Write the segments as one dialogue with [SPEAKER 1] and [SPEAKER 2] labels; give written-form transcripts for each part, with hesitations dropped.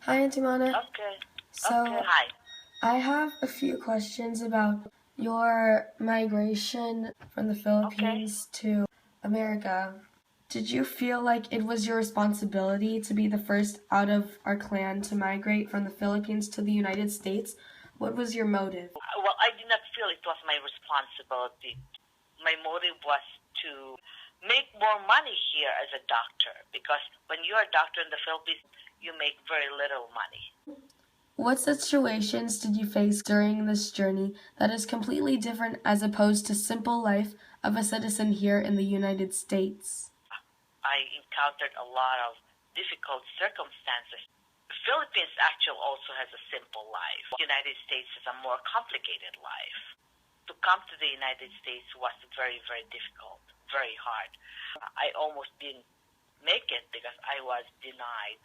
[SPEAKER 1] Hi, Auntie.
[SPEAKER 2] Okay. Okay.
[SPEAKER 1] So,
[SPEAKER 2] Hi.
[SPEAKER 1] I have a few questions about your migration from the
[SPEAKER 2] Okay.
[SPEAKER 1] Philippines to America. Did you feel like it was your responsibility to be the first out of our clan to migrate from the Philippines to the United States? What was your motive?
[SPEAKER 2] Well, I did not feel it was my responsibility. My motive was to make more money here as a doctor because when you're a doctor in the Philippines, you make very little money.
[SPEAKER 1] What situations did you face during this journey that is completely different as opposed to simple life of a citizen here in the United States?
[SPEAKER 2] I encountered a lot of difficult circumstances. The Philippines actually also has a simple life. The United States has a more complicated life. To come to the United States was very, very difficult, very hard. I almost didn't make it because I was denied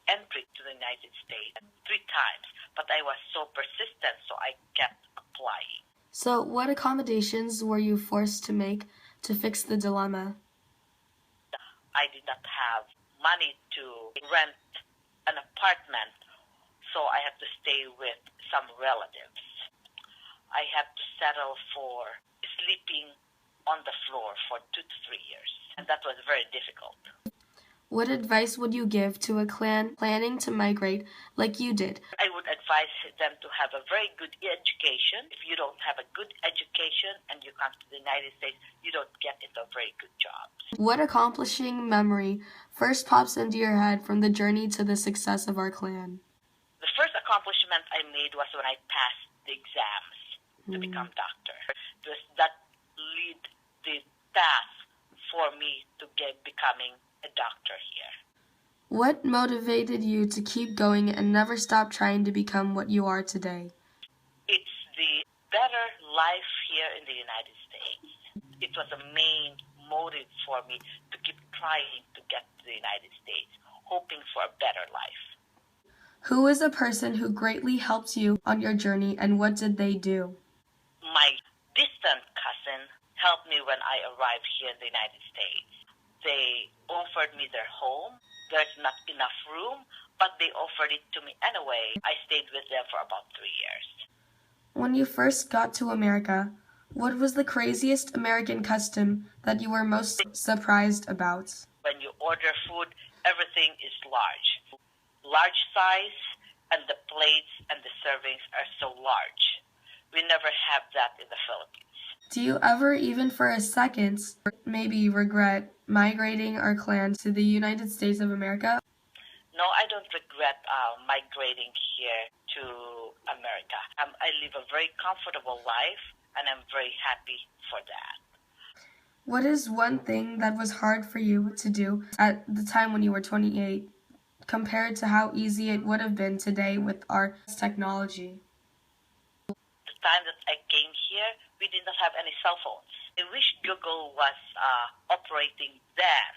[SPEAKER 2] entry to the United States 3 times. But I was so persistent, so I kept applying.
[SPEAKER 1] So, what accommodations were you forced to make to fix the dilemma?
[SPEAKER 2] I did not have money to rent an apartment, so I had to stay with some relatives. I had to settle for sleeping on the floor for 2 to 3 years, and that was very difficult.
[SPEAKER 1] What advice would you give to a clan planning to migrate like you did?
[SPEAKER 2] I would advise them to have a very good education. If you don't have a good education and you come to the United States, you don't get into very good jobs.
[SPEAKER 1] What accomplishing memory first pops into your head from the journey to the success of our clan?
[SPEAKER 2] The first accomplishment I made was when I passed the exams to become doctor. That lead the path for me to becoming a doctor here.
[SPEAKER 1] What motivated you to keep going and never stop trying to become what you are today?
[SPEAKER 2] It's the better life here in the United States. It was a main motive for me to keep trying to get to the United States, hoping for a better life.
[SPEAKER 1] Who is a person who greatly helped you on your journey and what did they do?
[SPEAKER 2] My distant cousin helped me when I arrived here in the United States. They offered me their home. There's not enough room, but they offered it to me anyway. I stayed with them for about 3 years.
[SPEAKER 1] When you first got to America, what was the craziest American custom that you were most surprised about?
[SPEAKER 2] When you order food, everything is large size, and the plates and the servings are so large. We never have that in the Philippines.
[SPEAKER 1] Do you ever, even for a second, maybe regret migrating our clan to the United States of America?
[SPEAKER 2] No, I don't regret migrating here to America. I live a very comfortable life, and I'm very happy for that.
[SPEAKER 1] What is one thing that was hard for you to do at the time when you were 28 compared to how easy it would have been today with our technology?
[SPEAKER 2] The time that I came here, we did not have any cell phones. I wish Google was operating then.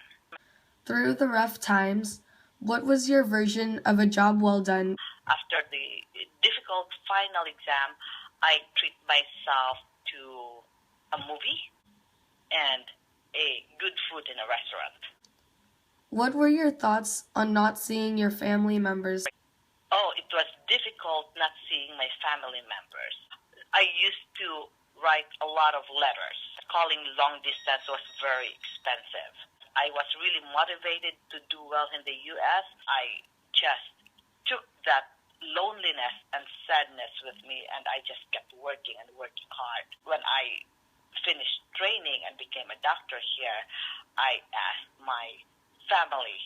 [SPEAKER 1] Through the rough times, what was your version of a job well done?
[SPEAKER 2] After the difficult final exam, I treat myself to a movie and a good food in a restaurant.
[SPEAKER 1] What were your thoughts on not seeing your family members?
[SPEAKER 2] Oh, it was difficult not seeing my family members. I used to write a lot of letters. Calling long distance was very expensive. I was really motivated to do well in the U.S. I just took that loneliness and sadness with me, and I just kept working and working hard. When I finished training and became a doctor here, I asked my family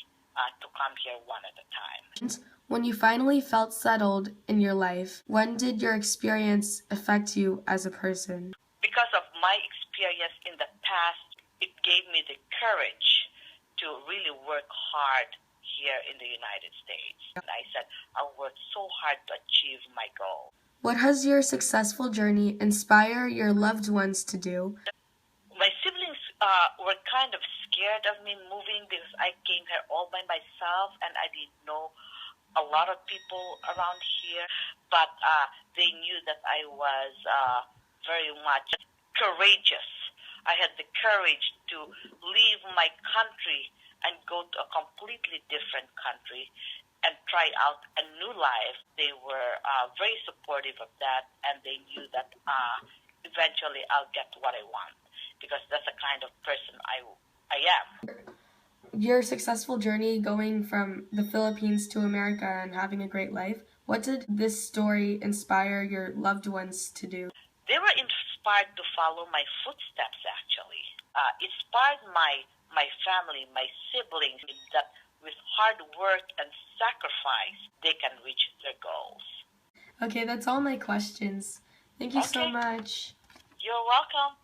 [SPEAKER 2] to come here one at a time.
[SPEAKER 1] When you finally felt settled in your life, when did your experience affect you as a person?
[SPEAKER 2] Because of my experience in the past, it gave me the courage to really work hard here in the United States. And I said, I'll work so hard to achieve my goal.
[SPEAKER 1] What has your successful journey inspire your loved ones to do?
[SPEAKER 2] My siblings were kind of scared of me moving because I came here all by myself and I didn't know a lot of people around here, but they knew that I was very much courageous. I had the courage to leave my country and go to a completely different country and try out a new life. They were very supportive of that, and they knew that eventually I'll get what I want because that's the kind of person I am.
[SPEAKER 1] Your successful journey going from the Philippines to America and having a great life, what did this story inspire your loved ones to do?
[SPEAKER 2] They were inspired to follow my footsteps, actually. Inspired my family, my siblings, that with hard work and sacrifice, they can reach their goals.
[SPEAKER 1] Okay, that's all my questions. Thank you so
[SPEAKER 2] Okay,
[SPEAKER 1] much.
[SPEAKER 2] you're welcome.